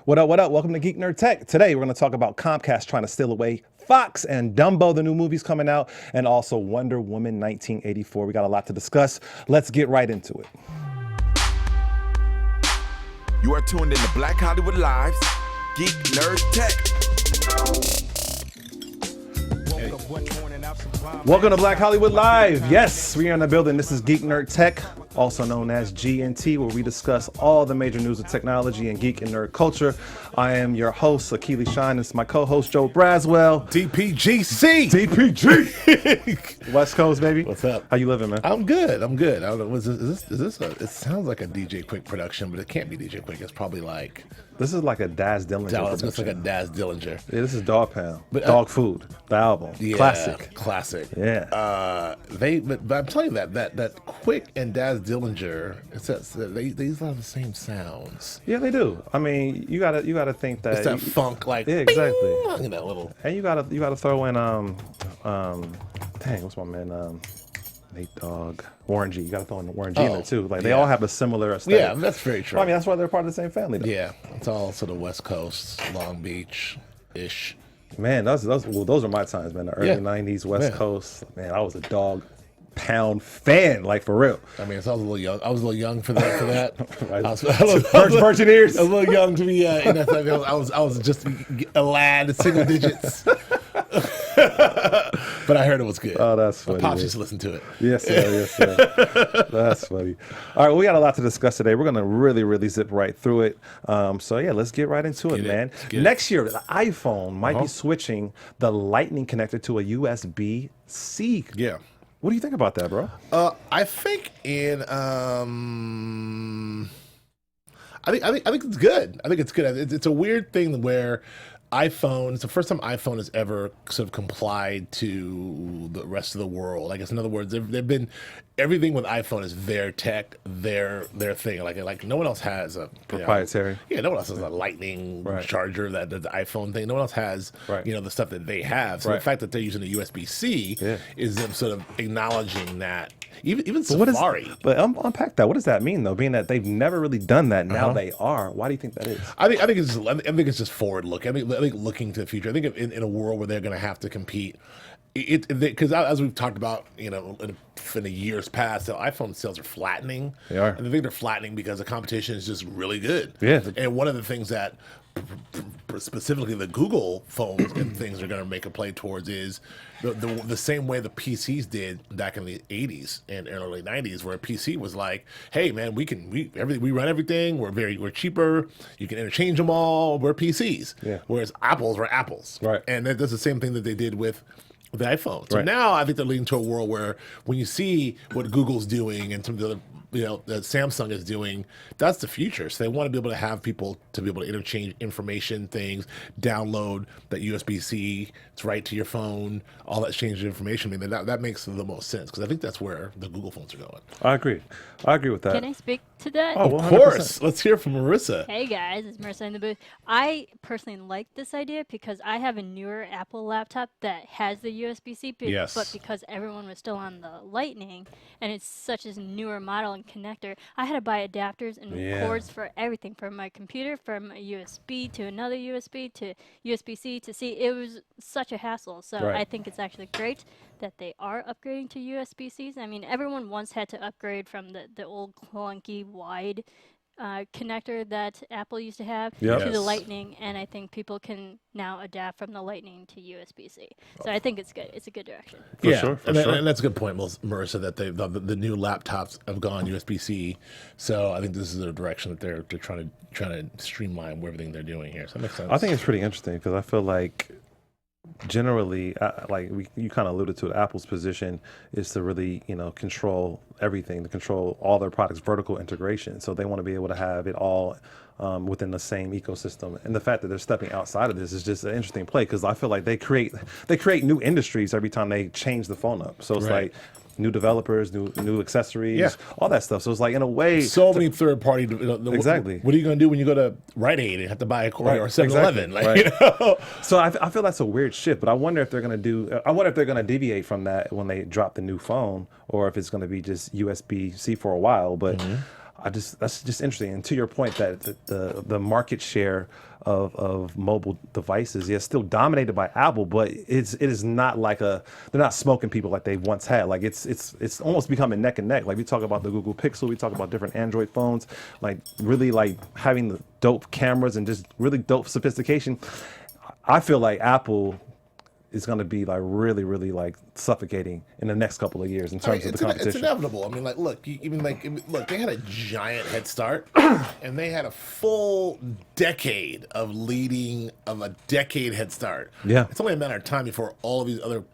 What up, what up? Welcome to Geek Nerd Tech. Today we're going to talk about Comcast trying to steal away Fox and Dumbo, the new movie's coming out, and also Wonder Woman 1984. We got a lot to discuss. Let's get right into it. You are tuned in to Black Hollywood Live's Geek Nerd Tech. Welcome to Black Hollywood Live. Yes, we are in the building. This is Geek Nerd Tech, also known as GNT, where we discuss all the major news of technology and geek and nerd culture. I am your host, Akili Shine. This is my co-host, Joe Braswell. DPGC. DPG. West Coast, baby. What's up? How you living, man? I'm good. I don't know. Is this it sounds like a DJ Quick production, but it can't be DJ Quick. It's probably like... This is like a Daz Dillinger. It's like a Daz Dillinger. Yeah, this is Dog Pound. Dog Food, the album. Yeah, classic. Yeah. But I'm telling you that Quick and Daz Dillinger, they use a lot of the same sounds. Yeah, they do. I mean, you gotta think that it's that funk, like, yeah, exactly. Bing, you know, little. And you gotta throw in dang, what's my man Nate Dogg, Warren G. You gotta throw in Warren G in there too. Like they all have a similar aesthetic. Yeah, that's very true. Well, I mean, that's why they're part of the same family, though. Yeah, it's all sort of West Coast, Long Beach ish. Man, those are my times, man. The early '90s West Coast. Man, I was a Dog Pound fan, like for real. I mean, so I was a little young. I was a little young for that. Virgin ears. I was a little young to be in that time. I was just a lad, single digits. But I heard it was good. Oh, that's funny. My pops used to listen to it. Yes, sir. Yes, sir. That's funny. All right, well, we got a lot to discuss today. We're going to really zip right through it. So, yeah, let's get right into it, man. Next year, the iPhone might be switching the Lightning connector to a USB-C. Yeah. What do you think about that, bro? I think I think it's good. I think it's good. It's a weird thing where it's the first time iPhone has ever sort of complied to the rest of the world. I guess, in other words, they've been, everything with iPhone is their tech, their thing. Like no one else has a proprietary. No one else has a Lightning charger that the iPhone thing. No one else has the stuff that they have. So the fact that they're using a USB-C is them sort of acknowledging that. Even Safari. But unpack that. What does that mean, though? Being that they've never really done that, now they are. Why do you think that is? I think it's just forward looking. I think looking to the future. I think in a world where they're going to have to compete, because as we've talked about, in the years past, the iPhone sales are flattening. They are. And I think they're flattening because the competition is just really good. Yeah. And one of the things that specifically the Google phones and things are going to make a play towards is the same way the PCs did back in the 80s and early 90s, where a PC was like, hey man, we run everything, we're cheaper, you can interchange them all, we're PCs. Yeah. Whereas Apples were Apples. Right. And that's the same thing that they did with the iPhone. So now I think they're leading to a world where when you see what Google's doing and some of the other that Samsung is doing, that's the future. So they want to be able to have people to be able to interchange information, things, download that USB-C, it's right to your phone, all that exchange of information. I mean, that makes the most sense, because I think that's where the Google phones are going. I agree with that. Can I speak to that? Oh, of course. Let's hear from Marissa. Hey guys, it's Marissa in the booth. I personally like this idea because I have a newer Apple laptop that has the USB-C, but because everyone was still on the Lightning, and it's such a newer model and connector, I had to buy adapters and cords for everything, from my computer, from a USB to another USB to USB-C to C. It was such a hassle. So I think it's actually great that they are upgrading to USB-Cs. I mean, everyone once had to upgrade from the old clunky wide connector that Apple used to have to the Lightning, and I think people can now adapt from the Lightning to USB-C. So I think it's good. It's a good direction. For sure. And that's a good point, Marissa, that the new laptops have gone USB-C. So I think this is the direction that they're trying to streamline everything they're doing here. So that makes sense. I think it's pretty interesting because I feel like generally, you kind of alluded to it, Apple's position is to really, control everything, to control all their products, vertical integration. So they want to be able to have it all within the same ecosystem. And the fact that they're stepping outside of this is just an interesting play, because I feel like they create new industries every time they change the phone up. So it's like new developers, new accessories, all that stuff. So it's like, in a way, so many third party. Exactly. What are you going to do when you go to Rite Aid and have to buy a cord or 7-Eleven? So I feel that's a weird shift, but I wonder if they're going to deviate from that when they drop the new phone, or if it's going to be just USB-C for a while. But that's just interesting. And to your point, that the market share of mobile devices, yeah, still dominated by Apple, but it is not like they're not smoking people like they once had. Like it's almost becoming neck and neck. Like we talk about the Google Pixel, we talk about different Android phones, like really like having the dope cameras and just really dope sophistication. I feel like Apple is going to be like really, really like suffocating in the next couple of years in terms of the competition. It's inevitable. I mean, like, look, they had a giant head start, and they had a full decade of a decade head start. Yeah, it's only a matter of time before all of these other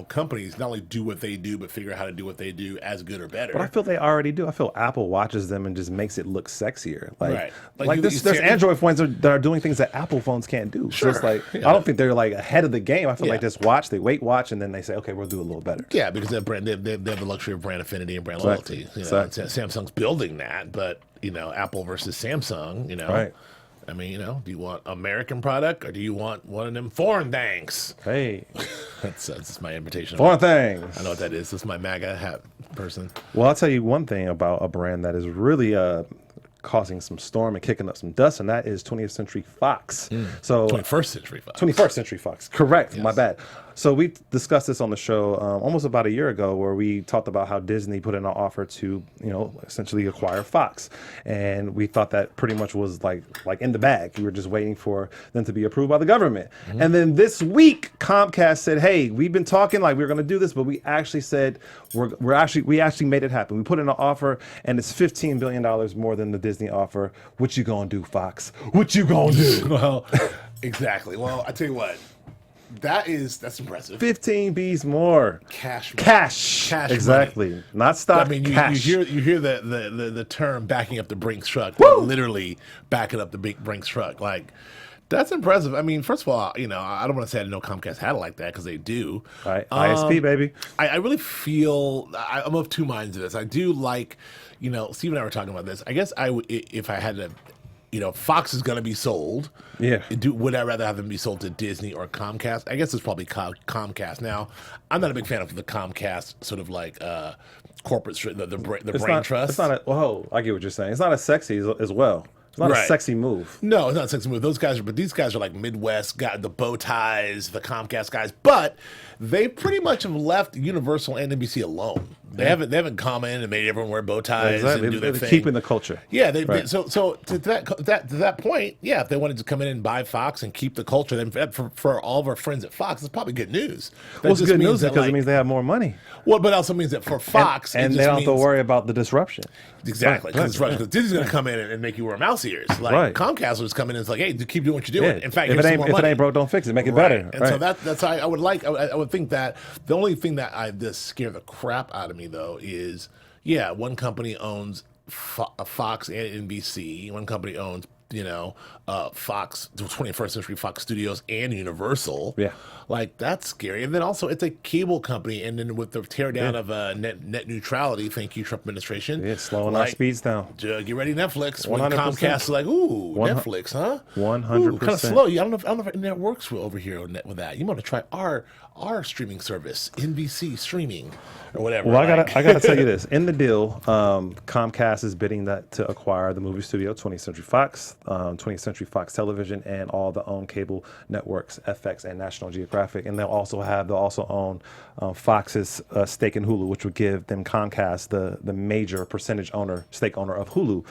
companies not only do what they do, but figure out how to do what they do as good or better. But I feel they already do. I feel Apple watches them and just makes it look sexier. Like, right. There's Android phones that are doing things that Apple phones can't do. Sure. So it's like, I don't think they're like ahead of the game. I feel like they watch, and then they say, okay, we'll do a little better. Yeah, because they have the luxury of brand affinity and brand loyalty. Samsung's building that, but Apple versus Samsung, Right. I mean, do you want American product or do you want one of them foreign things? Hey, that's my invitation. Foreign things. I know what that is. That's my MAGA hat person. Well, I'll tell you one thing about a brand that is really causing some storm and kicking up some dust, and that is 20th Century Fox. So 21st Century Fox. 21st Century Fox. Correct. Yes. My bad. So we discussed this on the show almost about a year ago, where we talked about how Disney put in an offer to, essentially acquire Fox, and we thought that pretty much was like in the bag. We were just waiting for them to be approved by the government. And then this week, Comcast said, "Hey, we've been talking like we were going to do this, but we actually said we actually made it happen. We put in an offer, and it's $15 billion more than the Disney offer. What you gonna do, Fox? What you gonna do?" Well, exactly. Well, I tell you what. That's impressive. 15 B's more. Cash. Exactly. Money. Not stock. I mean, cash. you hear the term backing up the Brinks truck. Literally backing up the big Brinks truck. Like, that's impressive. I mean, first of all, I don't want to say I didn't know Comcast had it like that, because they do. Right. ISP, baby. I really feel I'm of two minds of this. I do like, Steve and I were talking about this. I guess if I had to. Fox is going to be sold. Yeah. Would I rather have them be sold to Disney or Comcast? I guess it's probably Comcast. Now, I'm not a big fan of the Comcast sort of like corporate, the brain trust. It's not I get what you're saying. It's not as sexy as well. It's not a sexy move. No, it's not a sexy move. These guys are like Midwest, got the bow ties, the Comcast guys, but they pretty much have left Universal and NBC alone. They haven't come in and made everyone wear bow ties and do their they're thing. Keeping the culture. Yeah, so to that point, yeah, if they wanted to come in and buy Fox and keep the culture, then for all of our friends at Fox, it's probably good news. It's good news because it means they have more money. Well, but it also means that for Fox, and they don't have to worry about the disruption. Exactly, because Disney's going to come in and make you wear mouse ears. Like Comcast was coming in, it's like, hey, keep doing what you're doing. Yeah. In fact, if it ain't broke, don't fix it. Make it better. And so that's how I would think that the only thing that this scare the crap out of me though is, one company owns Fox and NBC. One company owns Fox, 21st Century Fox Studios and Universal. Yeah. Like, that's scary. And then also it's a cable company, and then with the teardown of net neutrality, thank you, Trump administration. Yeah, it's slowing our speeds down. Get ready, Netflix. 100%. When Comcast is like, ooh, Netflix, huh? 100%. Kind of slow. I don't know if internet works over here with that. You want to try our streaming service, NBC streaming or whatever. Well, I gotta tell you this. In the deal, Comcast is bidding to acquire the movie studio, 20th Century Fox, 20th Century Fox Television, and all the owned cable networks, FX and National Geographic. And they'll also own Fox's stake in Hulu, which would give them Comcast the major stake owner of Hulu.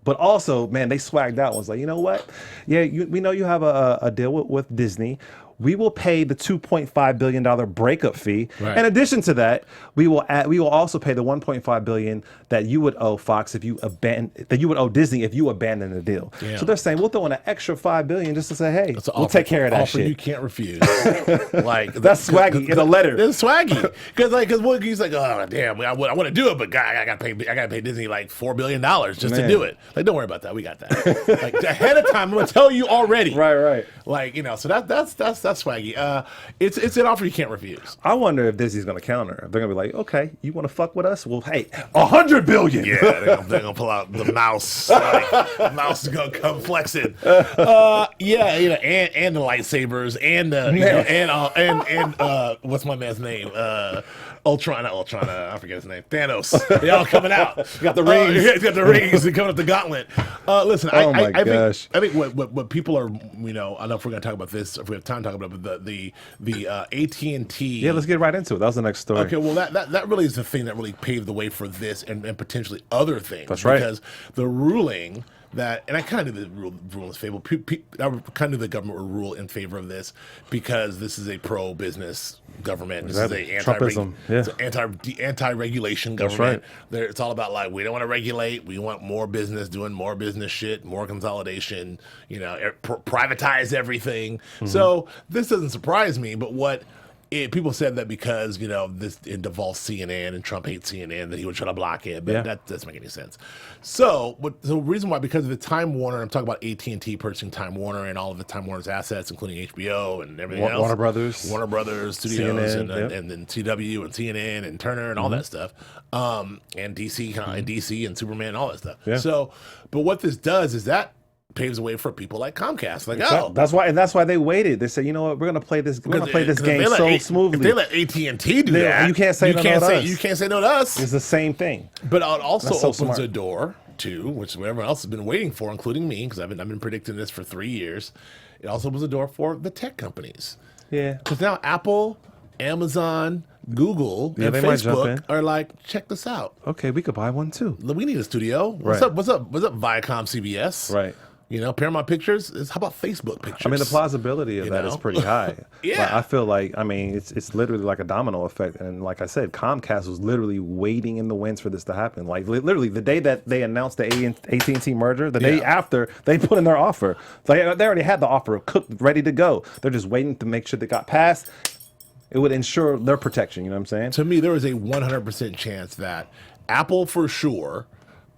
But also, man, they swagged out. Was like, you know what? Yeah, we know you have a deal with Disney. We will pay the $2.5 billion breakup fee. Right. In addition to that, we will also pay the $1.5 billion that you would owe Fox if you owe Disney if you abandon the deal. Yeah. So they're saying we'll throw in an extra $5 billion just to say, hey, we'll take care of that offer shit. You can't refuse. Like, that's swaggy in a letter. It's swaggy because he's like, oh damn, I want to do it, but I gotta pay Disney like $4 billion just to do it. Like, don't worry about that, we got that. Like, ahead of time, I'm gonna tell you already. Right. Like, so that's swaggy. It's an offer you can't refuse. I wonder if Disney's going to counter. If they're going to be like, okay, you want to fuck with us? Well, hey, $100 billion. Yeah, they're gonna pull out the mouse. The mouse is gonna come flexing. Yeah, and the lightsabers and the and what's my man's name? Ultron, not Ultron. I forget his name. Thanos. They all coming out. Got the rings. He's got the rings. They're coming up the gauntlet. Listen, I think what people are, I don't know if we're gonna talk about this, if we have time to talk about it, but the AT&T. Yeah, let's get right into it. That was the next story. Okay, well that really is the thing that really paved the way for this and potentially other things. That's right. Because the ruling that, and I kind of knew the rule is favorable. I kind of knew the government would rule in favor of this because this is a pro-business government. Exactly. This is Trumpism. anti-regulation government. Right. It's all about like, we don't want to regulate. We want more business, doing more business shit, more consolidation. Privatize everything. Mm-hmm. So this doesn't surprise me. But people said that because this involves CNN and Trump hates CNN that he would try to block it, but that doesn't make any sense. So the reason why, because of the Time Warner, I'm talking about AT&T purchasing Time Warner and all of the Time Warner's assets, including HBO and everything else. Warner Brothers Studios, CNN, and then CW and CNN and Turner and all that stuff, and DC and Superman and all that stuff. Yeah. So, but what this does is that paves the way for people like Comcast. Like, that's why they waited. They said, you know what, we're gonna play this game so smoothly. If they let AT&T do that, you can't say no to us. You can't say no to us. It's the same thing. But it also opens a door to, which everyone else has been waiting for, including me, because I've been predicting this for 3 years. It also opens a door for the tech companies. Yeah. Because now Apple, Amazon, Google, and Facebook are like, check this out. Okay, we could buy one too. We need a studio. What's up? What's up, Viacom, CBS? Right. Paramount Pictures how about Facebook Pictures? I mean, the plausibility of that is pretty high. Yeah. I feel like, it's literally like a domino effect. And like I said, Comcast was literally waiting in the wings for this to happen. Like literally the day that they announced the AT&T merger, the day after they put in their offer, they already had the offer cooked, ready to go. They're just waiting to make sure they got passed. It would ensure their protection. You know what I'm saying? To me, there is a 100% chance that Apple for sure,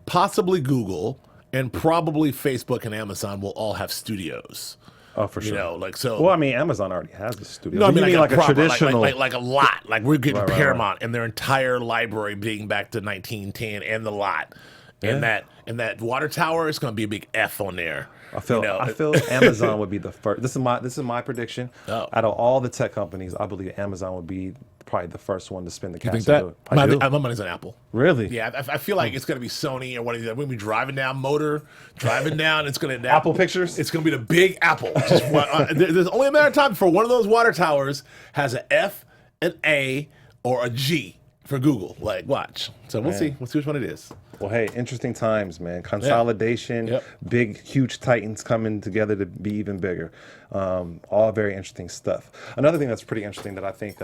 possibly Google, and probably Facebook and Amazon will all have studios. Oh, for sure. Well, Amazon already has a studio. No, like a traditional, like a lot. Like we're getting Paramount and their entire library being back to 1910 and the lot, and that water tower is going to be a big F on there. I feel Amazon would be the first. This is my prediction. Oh. Out of all the tech companies, I believe Amazon would be probably the first one to spend the cash. You think that? To do it. My money's on Apple. Really? Yeah, I feel like it's going to be Sony or one of these. We're going to be driving down, it's going to Apple Pictures. It's going to be the big Apple. There's only a matter of time before one of those water towers has an F, an A, or a G for Google. Like, watch. So we'll see. We'll see which one it is. Well, hey, interesting times, man. Consolidation, big, huge titans coming together to be even bigger. All very interesting stuff. Another thing that's pretty interesting that I think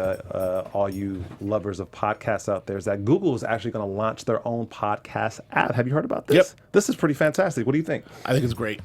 all you lovers of podcasts out there is that Google is actually going to launch their own podcast app. Have you heard about this? Yep. This is pretty fantastic. What do you think? I think it's great.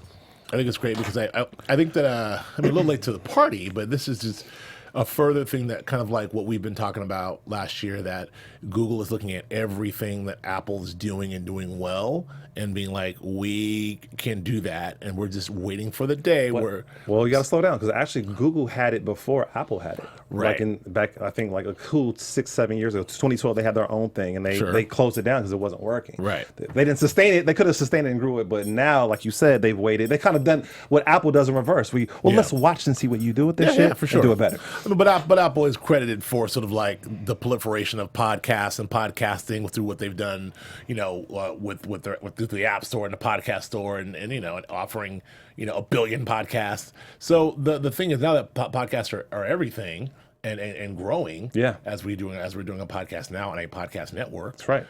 Because I think that I'm a little late to the party, but this is just a further thing that kind of like what we've been talking about last year, that Google is looking at everything that Apple's doing and doing well and being like, we can do that, and we're just waiting for the day where... Well, you got to slow down, because actually Google had it before Apple had it. Right. Back I think like a cool 6-7 years ago, 2012, they had their own thing, and they closed it down because it wasn't working. Right. They didn't sustain it. They could have sustained it and grew it, but now, like you said, they've waited. They kind of done what Apple does in reverse. Let's watch and see what you do with this shit. Yeah, for sure. And do it better. But Apple is credited for sort of like the proliferation of podcasts and podcasting through what they've done, with the App Store and the podcast store, and offering a billion podcasts. So the thing is now that podcasts are everything and growing. Yeah. As we're doing a podcast now on a podcast network. That's right.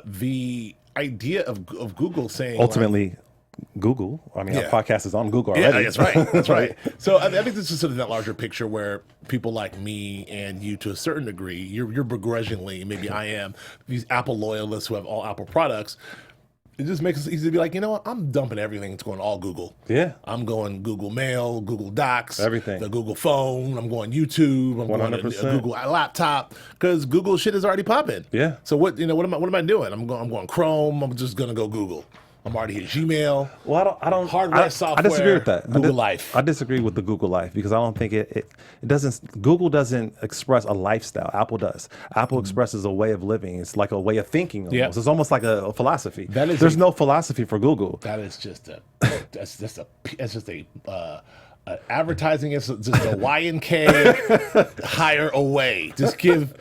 The idea of Google saying ultimately. Google. Our podcast is on Google already. Yeah, that's right. That's right. So I think this is sort of that larger picture where people like me and you, to a certain degree, you're begrudgingly, maybe I am, these Apple loyalists who have all Apple products. It just makes it easy to be like, you know what? I'm dumping everything. It's going all Google. Yeah. I'm going Google Mail, Google Docs, everything. The Google phone. I'm going YouTube. I'm 100%. Going to Google laptop, because Google shit is already popping. Yeah. So what am I doing? I'm going Chrome. I'm just gonna go Google. I'm already at Gmail. Well, I don't. Hardware, software. I disagree with that. Google Life. I disagree with the Google Life because I don't think it doesn't. Google doesn't express a lifestyle. Apple does. Apple expresses a way of living. It's like a way of thinking. Almost. Yeah. It's almost like a philosophy. There's no philosophy for Google. That is just a. That's just a. Advertising is just a Y&K hire away. Just give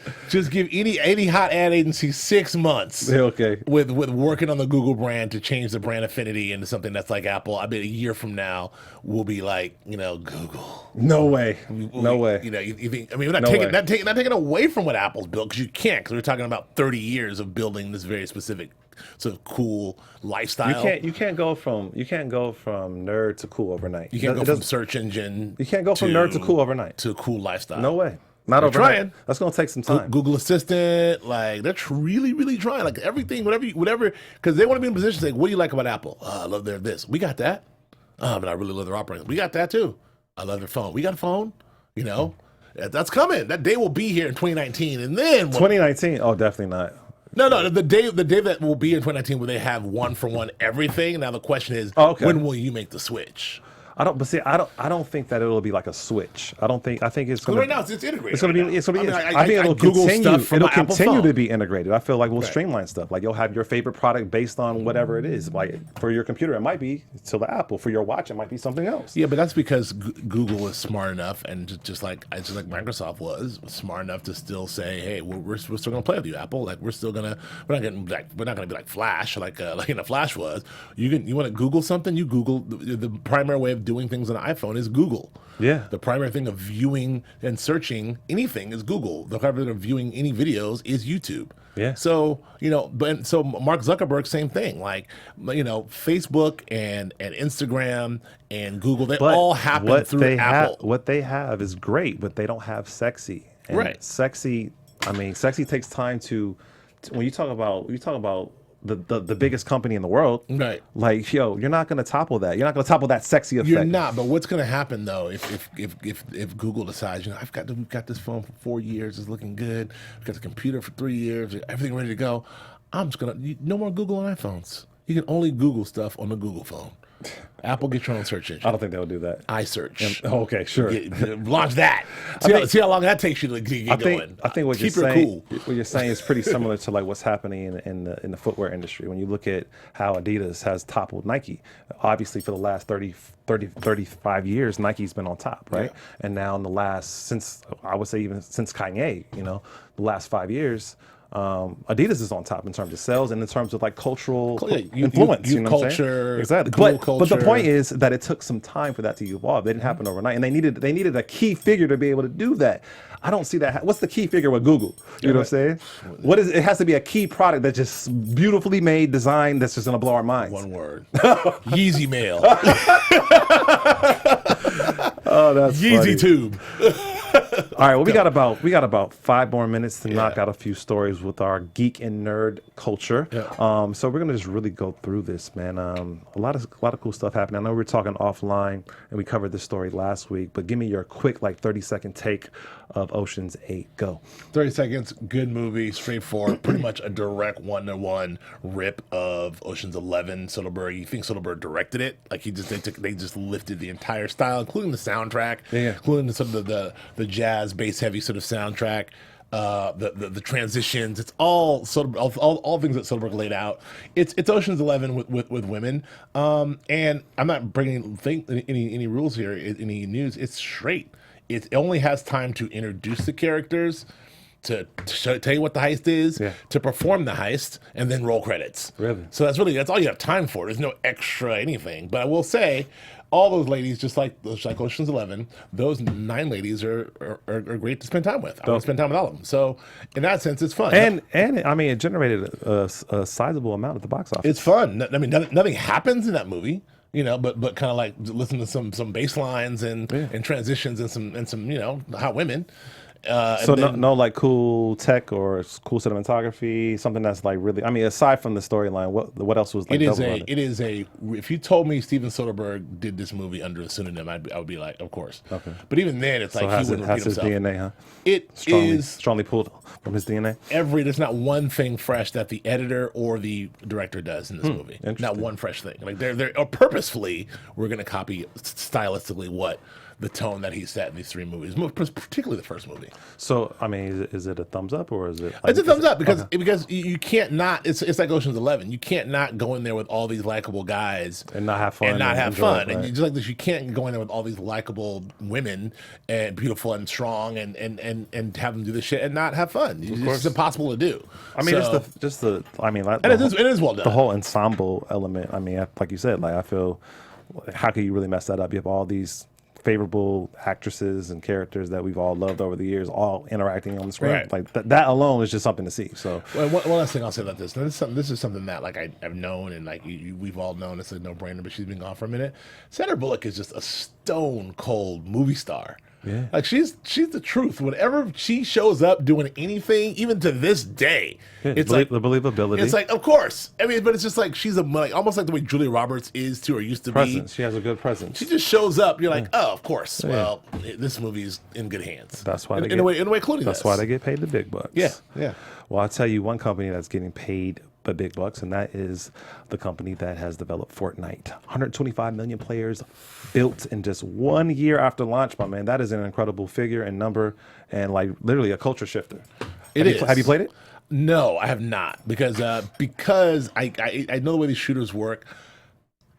any hot ad agency 6 months. Okay. With working on the Google brand to change the brand affinity into something that's like Apple. I bet a year from now we'll be like, Google. No way. No way. You think? I mean, we're not taking away from what Apple's built because you can't. Because we're talking about 30 years of building this very specific sort of cool lifestyle. You can't go from nerd to cool overnight. You can't go from search engine. You can't go from nerd to cool overnight to cool lifestyle. No way. Not overnight. Trying. That's gonna take some time. Google Assistant, like they're really, really trying. Like everything, whatever, because they want to be in a position to say, "What do you like about Apple? I love their this. We got that. But I really love their operating. We got that too. I love their phone. We got a phone. That's coming. That day will be here in 2019, and then 2019. Oh, definitely not. No. The day that will be in 2019 where they have one for one everything. Now the question is, when will you make the switch? I don't think that it'll be like a switch. I think it's going to. Right now it's integrated. It's going to be. I think it'll continue to be integrated. I feel like we'll streamline stuff. Like you'll have your favorite product based on whatever it is. Like for your computer, it might be to the Apple. For your watch, it might be something else. Yeah, but that's because Google is smart enough, and just like Microsoft was smart enough to still say, hey, we're still going to play with you, Apple. Like we're not going to be like Flash, like Flash was. You want to Google something, you Google the primary way of doing things on an iPhone is Google. Yeah. The primary thing of viewing and searching anything is Google. The primary thing of viewing any videos is YouTube. Yeah. So, so Mark Zuckerberg, same thing. Like, Facebook and Instagram and Google, they all happen through Apple. What they have is great, but they don't have sexy. And right. Sexy takes time to when you talk about the biggest company in the world, right? Like, you're not going to topple that. You're not going to topple that sexy effect. You're not. But what's going to happen though, if Google decides, we've got this phone for 4 years, it's looking good. We've got the computer for 3 years, everything ready to go. I'm just no more Google on iPhones. You can only Google stuff on the Google phone. Apple, get your own search engine. I don't think they will do that. iSearch. Okay, sure. Launch that. See how long that takes you to get going. I think what you're saying is pretty similar to like what's happening in the footwear industry. When you look at how Adidas has toppled Nike, obviously for the last 35 years, Nike's been on top, right? Yeah. And now in the last, since Kanye, the last 5 years, Adidas is on top in terms of sales and in terms of like cultural influence. You know what I'm saying? Exactly. But the point is that it took some time for that to evolve. It didn't happen overnight, and they needed a key figure to be able to do that. I don't see that. What's the key figure with Google? You know what I'm saying? What is it? Has to be a key product that's just beautifully made, designed, that's just going to blow our minds. One word. Yeezy Mail. Oh, that's Yeezy funny. Tube. All right, well, we got about 5 more minutes to knock out a few stories with our geek and nerd culture. Yeah. So we're gonna just really go through this, man. A lot of cool stuff happening. I know we were talking offline and we covered this story last week, but give me your quick 30-second take of Ocean's 8. Go. 30 seconds. Good movie. Straightforward. Pretty much a direct one-to-one rip of Ocean's 11. Soderbergh. You think Soderbergh directed it? Like they just lifted the entire style, including the soundtrack, including the jazz, bass heavy sort of soundtrack. The transitions, it's all sort of all things that Soderbergh laid out. It's Ocean's 11 with women, and I'm not bringing any rules here, any news. It's straight. It only has time to introduce the characters, to tell you what the heist is, to perform the heist, and then roll credits. Really? So that's all you have time for. There's no extra anything. But I will say, all those ladies, just like Ocean's 11, those 9 ladies are great to spend time with. I want to spend time with all of them. So in that sense, it's fun. And I mean, it generated a sizable amount at the box office. It's fun. I mean, nothing happens in that movie. But kind of like listen to some bass lines and transitions and some hot women, So no like cool tech or cool cinematography, something that's like really. I mean, aside from the storyline, what else was like? It is a. If you told me Steven Soderbergh did this movie under a pseudonym, I would be like, of course. Okay. But even then, it's like he wouldn't repeat his himself. DNA, huh? It is strongly pulled from his DNA. There's not one thing fresh that the editor or the director does in this movie. Not one fresh thing. Like they're purposefully, we're going to copy stylistically what the tone that he set in these three movies, particularly the first movie. So, I mean, is it a thumbs up or is it? It's a thumbs up because you can't not. It's like Ocean's 11. You can't not go in there with all these likable guys and not have fun And just like this, you can't go in there with all these likable women and beautiful and strong and have them do this shit and not have fun. It's impossible to do. I mean, just the. I mean, it is well done. The whole ensemble element. I mean, like you said, like I feel, how can you really mess that up? You have all these favorable actresses and characters that we've all loved over the years, all interacting on the screen. Right. Like that alone is just something to see. So, one last thing I'll say about this. Now, this is something that like I've known and like we've all known. It's a no-brainer, but she's been gone for a minute. Sandra Bullock is just a stone cold movie star. Yeah. Like she's the truth. Whenever she shows up doing anything, even to this day, it's like the believability. It's like, of course. I mean, but it's just like she's almost like the way Julia Roberts is to or used to be. She has a good presence. She just shows up. You're like, oh, of course. Yeah. Well, this movie's in good hands. That's why in a way, Clooney. That's why they get paid the big bucks. Yeah, yeah. Well, I'll tell you one company that's getting paid the big bucks, and that is the company that has developed Fortnite. 125 million players built in just 1 year after launch, my man. That is an incredible figure and number, and like literally a culture shifter. Have you played it? No, I have not, because I know the way these shooters work.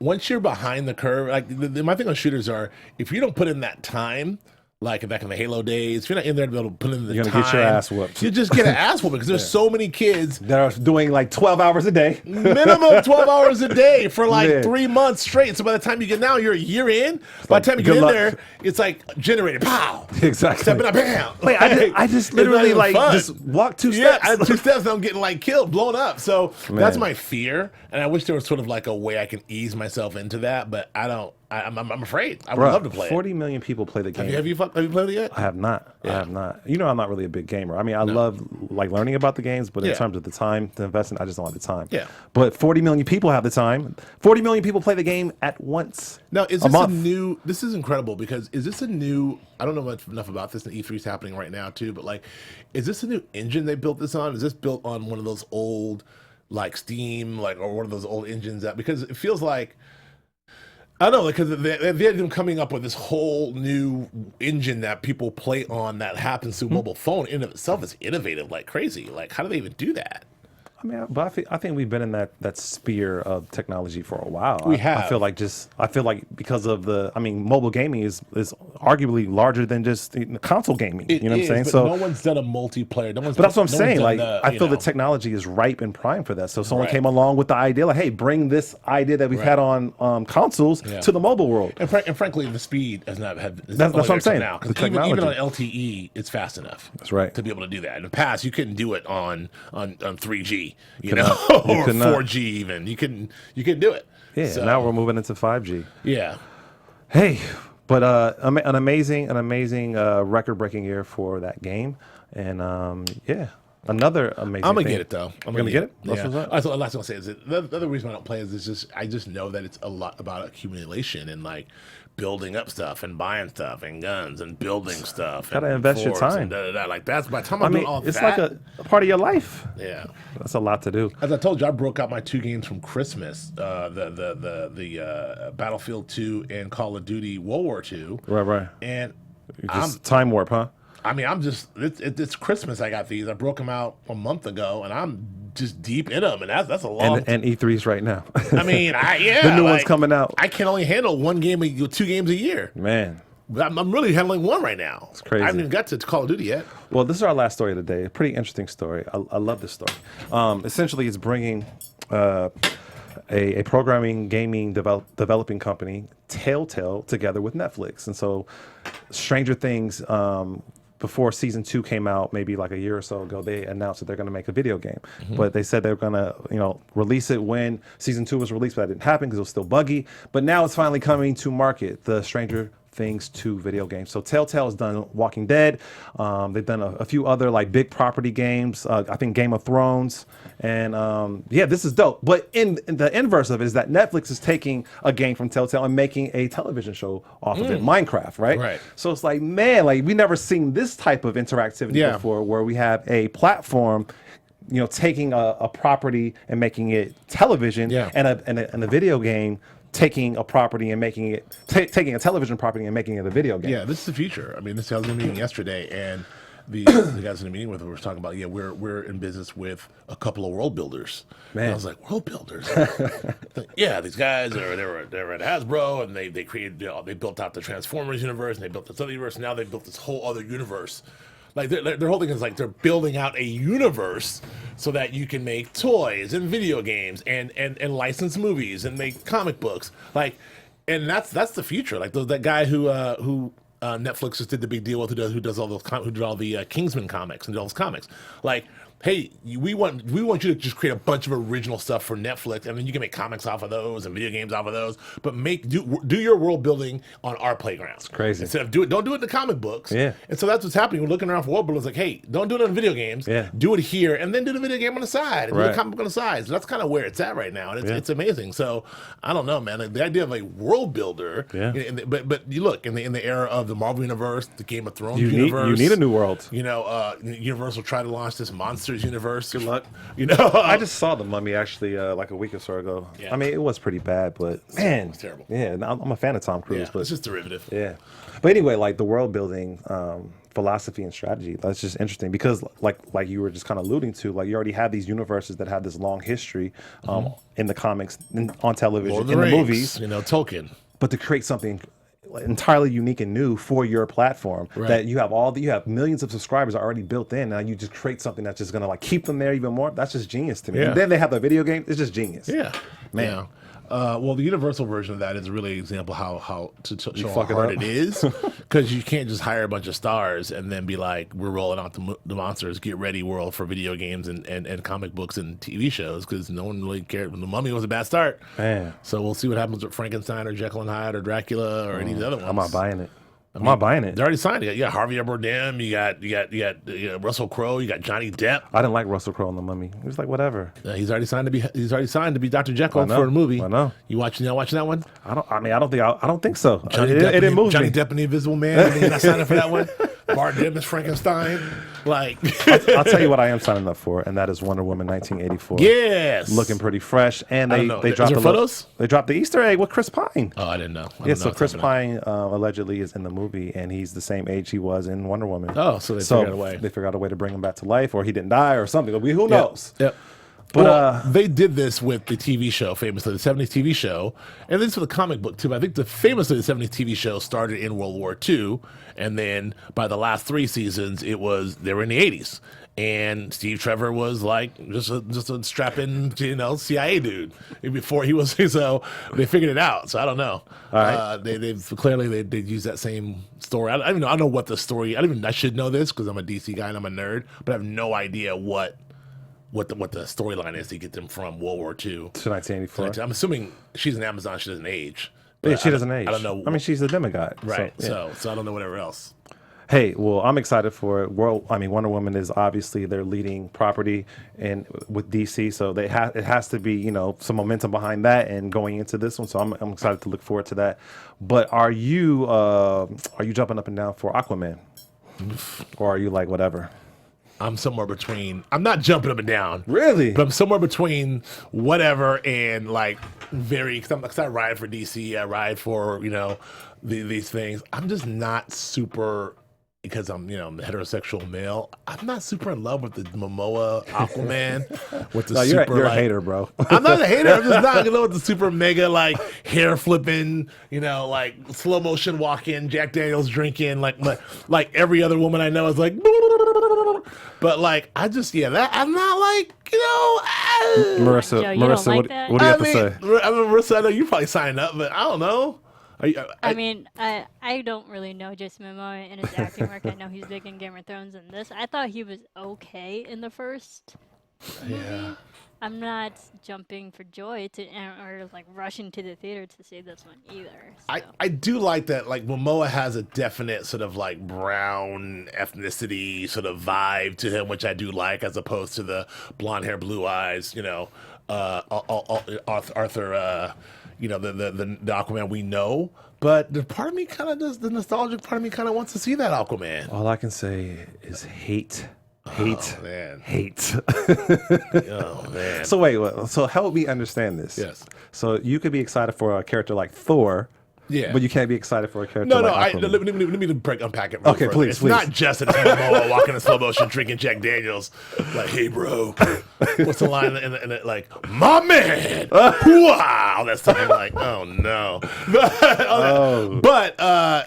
Once you're behind the curve, like my thing on shooters are, if you don't put in that time, like back in the Halo days, if you're not in there to be able to put in the time, you're going to get your ass whooped. You just get an ass whooping because there's so many kids that are doing like 12 hours a day. Minimum 12 hours a day for like 3 months straight. So by the time you get now, you're a year in. By the time you get in there, it's like generated. Pow! Exactly. Stepping up, bam! Like, I just literally like just walk 2 steps. Yeah, 2 steps and I'm getting like killed, blown up. So that's my fear. And I wish there was sort of like a way I can ease myself into that, but I don't. I'm afraid. I would love to play 40 million people play the game. Have you played it yet? I have not. Yeah. I have not. You know, I'm not really a big gamer. I mean, I love like learning about the games, but in terms of the time to invest in, I just don't have the time. Yeah. But 40 million people have the time. 40 million people play the game at once. Now, is this a new? This is incredible because is this a new? I don't know enough about this. And E3 is happening right now too. But like, is this a new engine they built this on? Is this built on one of those old, like Steam, like or one of those old engines that? Because it feels like. I don't know, because they're them coming up with this whole new engine that people play on that happens through mobile phone in of itself is innovative like crazy. Like, how do they even do that? I mean, but I think we've been in that sphere of technology for a while. We have. I feel like because of mobile gaming is arguably larger than just console gaming. You know what I'm saying? So no one's done a multiplayer. But that's what I'm saying. Like, I feel the technology is ripe and prime for that. So someone came along with the idea, like, hey, bring this idea that we've had on consoles to the mobile world. And frankly, the speed has not had. That's what I'm saying. Now, because even on LTE, it's fast enough. That's right. To be able to do that. In the past, you couldn't do it on 3G. You know, or 4G even. You couldn't do it. Yeah. So, now we're moving into 5G. Yeah. Hey, but an amazing record-breaking year for that game, and another amazing. I'm gonna get it though. I'm gonna get it. Yeah. That's what I was gonna say. Is the other reason I don't play is I just know that it's a lot about accumulation and like building up stuff and buying stuff and guns and building stuff. Gotta invest your time. Like that's by the time I'm doing all it's that. It's like a part of your life. Yeah, that's a lot to do. As I told you, I broke out my 2 games from Christmas: the Battlefield 2 and Call of Duty World War 2. Right. And just time warp, huh? I mean, it's Christmas. I got these. I broke them out a month ago, and I'm just deep in them, and that's a long. And E3's right now. I mean, the new one's coming out. I can only handle 2 games a year. Man, I'm really handling 1 right now. It's crazy. I haven't even got to Call of Duty yet. Well, this is our last story of the day. A pretty interesting story. I love this story. Essentially, it's bringing a programming gaming developing company, Telltale, together with Netflix, and so Stranger Things. Before season 2 came out, maybe like a year or so ago, they announced that they're going to make a video game. Mm-hmm. But they said they were going to, release it when season 2 was released, but that didn't happen because it was still buggy. But now it's finally coming to market, the Stranger things to video games. So Telltale has done Walking Dead. They've done a few other like big property games. I think Game of Thrones. And yeah, this is dope. But in the inverse of it is that Netflix is taking a game from Telltale and making a television show off of it, Minecraft, right? Right. So it's like, man, like we never seen this type of interactivity before, where we have a platform, you know, taking a property and making it television, and a video game taking a property and making it taking a television property and making it a video game. Yeah, this is the future. I mean, I was in a meeting yesterday, and the guys in the meeting with us were talking about, we're in business with a couple of world builders. Man, and I was like, world builders? Yeah, these guys they were at Hasbro, and they created, they built out the Transformers universe, and they built this other universe, and now they built this whole other universe. Like their whole thing is like they're building out a universe so that you can make toys and video games and license movies and make comic books. Like, and that's the future. Like that guy who Netflix just did the big deal with, who did all the Kingsman comics and all those comics. Like, hey, we want you to just create a bunch of original stuff for Netflix, and then you can make comics off of those and video games off of those. But do your world building on our playground. It's crazy. Instead of don't do it in the comic books. Yeah. And so that's what's happening. We're looking around for world builders. Like, hey, don't do it on video games. Yeah. Do it here, and then do the video game on the side, and do the comic book on the side. So that's kind of where it's at right now, and it's amazing. So I don't know, man. Like, the idea of a world builder. Yeah. But you look in the era of the Marvel universe, the Game of Thrones universe. You need a new world. You know, Universal tried to launch this Monsters universe. Good luck. You know, I just saw The Mummy actually like a week or so ago. Yeah. I mean, it was pretty bad, but man, it's terrible. Yeah, I'm a fan of Tom Cruise, but it's just derivative. Yeah, but anyway, like the world building philosophy and strategy, that's just interesting because, like you were just kind of alluding to, like you already have these universes that have this long history in the comics, on television, in the movies. You know, Tolkien. But to create something entirely unique and new for your platform, that you have millions of subscribers already built in. Now you just create something that's just gonna like keep them there even more. That's just genius to me. And then they have the video game. It's just genius. Yeah, man. Well, the universal version of that is really an example how to show how hard it is, because you can't just hire a bunch of stars and then be like, we're rolling out the monsters, get ready world for video games and comic books and TV shows, because no one really cared. The Mummy was a bad start. Man. So we'll see what happens with Frankenstein or Jekyll and Hyde or Dracula or any of the other ones. I'm not buying it. I'm not buying it. They already signed it. You got Javier Bardem. You got Russell Crowe. You got Johnny Depp. I didn't like Russell Crowe in The Mummy. He was like, whatever. He's already signed to be Dr. Jekyll for a movie. I know. You watching that one? I don't think so. Johnny Depp, it didn't move Johnny me. Depp and the Invisible Man. You're not signing up for that one. Bardem is Frankenstein. Like, I'll tell you what I am signing up for, and that is Wonder Woman 1984. Yes, looking pretty fresh, and they dropped photos. They dropped the Easter egg with Chris Pine. Oh, I didn't know. So Chris Pine allegedly is in the movie, and he's the same age he was in Wonder Woman. Oh, so they figured out a way. They figured out a way to bring him back to life, or he didn't die, or something. Who knows? Yep. But they did this with the TV show, famously the 70s TV show, and this for the comic book too. I think famously the 70s TV show started in World War II, and then by the last 3 seasons, they were in the 80s. And Steve Trevor was like just a strapping, CIA dude before he was. So they figured it out. So I don't know. All right. They've clearly they used that same story. I don't know what the story. I should know this because I'm a DC guy and I'm a nerd, but I have no idea what the storyline is to get them from World War II to 1984. I'm assuming she's an Amazon. She doesn't age. Yeah, she doesn't age. I don't know. I mean, she's a demigod. Right. So I don't know whatever else. Hey, well, I'm excited for it. Wonder Woman is obviously their leading property and with DC, so it has to be, some momentum behind that and going into this one. So I'm excited to look forward to that. But are you jumping up and down for Aquaman, or are you like whatever? I'm somewhere between. I'm not jumping up and down. Really? But I'm somewhere between whatever and like because I ride for DC, I ride for, these things. I'm just not super, because I'm a heterosexual male. I'm not super in love with the Momoa Aquaman. With the you're a hater, bro. I'm not a hater. I'm just not in love with the super mega hair flipping, slow motion walking, Jack Daniels drinking, like every other woman I know is like. But I just that I'm not Marissa. Joe, Marissa, like what do you have to say? I mean, Marissa, I know you probably signed up, but I don't know. I don't really know Jason Momoa in his acting work. I know he's big in Game of Thrones and this. I thought he was okay in the first movie, I'm not jumping for joy or like rushing to the theater to see this one either. So. I do like that. Like Momoa has a definite sort of like brown ethnicity sort of vibe to him, which I do like, as opposed to the blonde hair, blue eyes. Arthur. The Aquaman we know. But the part of me kind of does. The nostalgic part of me kind of wants to see that Aquaman. All I can say is hate. Hate. Oh, man. Hate. Oh, man. So wait, so help me understand this. Yes. So you could be excited for a character like Thor, yeah, but you can't be excited for a character like Aquaman. Let me unpack it. Okay, further. please, It's please. not just that it's Momoa walking in slow motion drinking Jack Daniels, like, hey, bro, what's the line in it? Like, my man, wow, that stuff. I'm like, oh no, but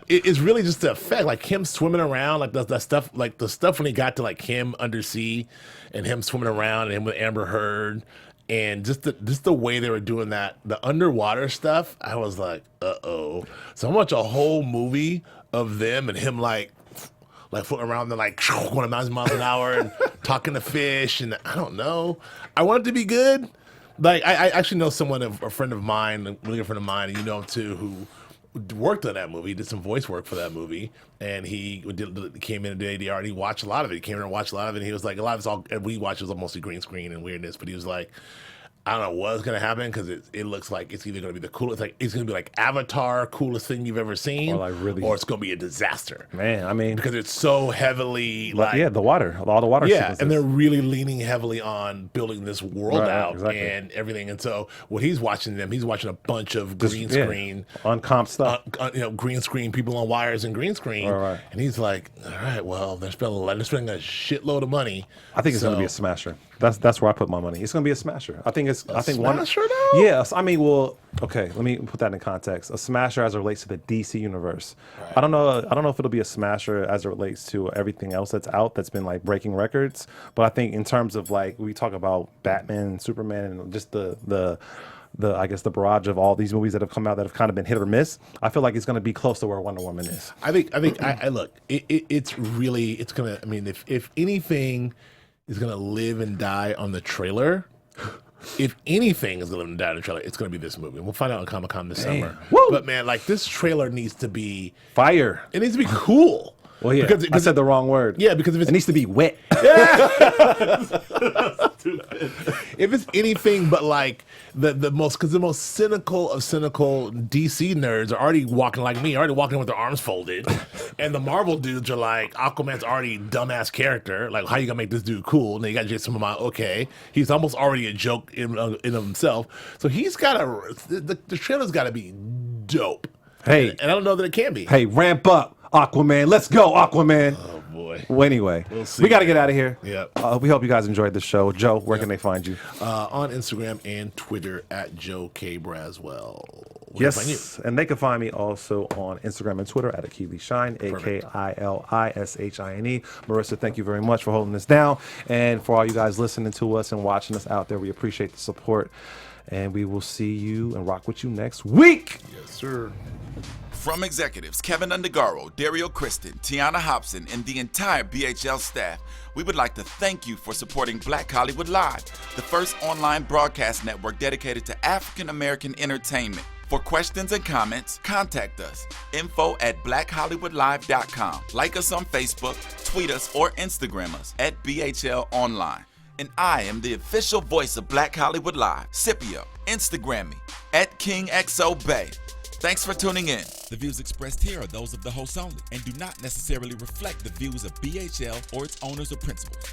it's really just the effect, like him swimming around, like the stuff when he got to like him undersea, and him swimming around, and him with Amber Heard. And just the way they were doing that, the underwater stuff, I was like, uh-oh. So I watched a whole movie of them and him like floating around and like going 1,000 miles an hour and talking to fish, and I don't know. I want it to be good. Like I actually know someone, a friend of mine, a really good friend of mine, and you know him too, who worked on that movie, did some voice work for that movie, and he came in and did ADR, and he watched a lot of it. He came in and watched a lot of it, and he was like, a lot of it's all, and we watched it was mostly green screen and weirdness, but he was like, I don't know what's going to happen, because it looks like it's either going to be the coolest, like it's going to be like Avatar, coolest thing you've ever seen, or it's going to be a disaster. Man, I mean, because it's so heavily all the water sequences. And they're really leaning heavily on building this world out exactly. and everything. And so when he's watching a bunch of green screen on comp stuff, green screen people on wires and green screen, and he's like, all right, well, they're spending a shitload of money. I think it's going to be a smasher. That's where I put my money. It's going to be a smasher. I think smasher, though? Yes. I mean, well, okay. Let me put that in context. A smasher as it relates to the DC universe. Right. I don't know if it'll be a smasher as it relates to everything else that's out that's been like breaking records. But I think in terms of like we talk about Batman, Superman, and just the I guess the barrage of all these movies that have come out that have kind of been hit or miss. I feel like it's going to be close to where Wonder Woman is. I think look. It's gonna. I mean, if anything is gonna live and die on the trailer. If anything is gonna live and die on the trailer, it's gonna be this movie. We'll find out on Comic-Con this summer. Woo! But man, like this trailer needs to be fire. It needs to be cool. Well, yeah, because I said the wrong word. Yeah, because it needs to be wet. If it's anything but like the most cynical of cynical DC nerds are already walking like me, already walking with their arms folded, and the Marvel dudes are like, Aquaman's already a dumbass character. Like, how you gonna make this dude cool? And then you got Jason Momoa. Okay, he's almost already a joke in himself. So he's got the trailer's got to be dope. Hey, and I don't know that it can be. Hey, ramp up. Aquaman, let's go, Aquaman. Oh boy. Well, anyway, we'll see, we got to get out of here. Yep. We hope you guys enjoyed the show. Joe, where can they find you? On Instagram and Twitter at Joe K. Braswell. Yes, and they can find me also on Instagram and Twitter at Akili Shine, AKILISHINE. Marissa, thank you very much for holding this down, and for all you guys listening to us and watching us out there, we appreciate the support, and we will see you and rock with you next week. Yes, sir. From executives Keven Undergaro, Dario Kristen, Tiana Hobson, and the entire BHL staff, we would like to thank you for supporting Black Hollywood Live, the first online broadcast network dedicated to African American entertainment. For questions and comments, contact us. info@blackhollywoodlive.com. Like us on Facebook, tweet us, or Instagram us at BHL Online. And I am the official voice of Black Hollywood Live, Scipio. Instagram me at KingXOBay. Thanks for tuning in. The views expressed here are those of the hosts only and do not necessarily reflect the views of BHL or its owners or principals.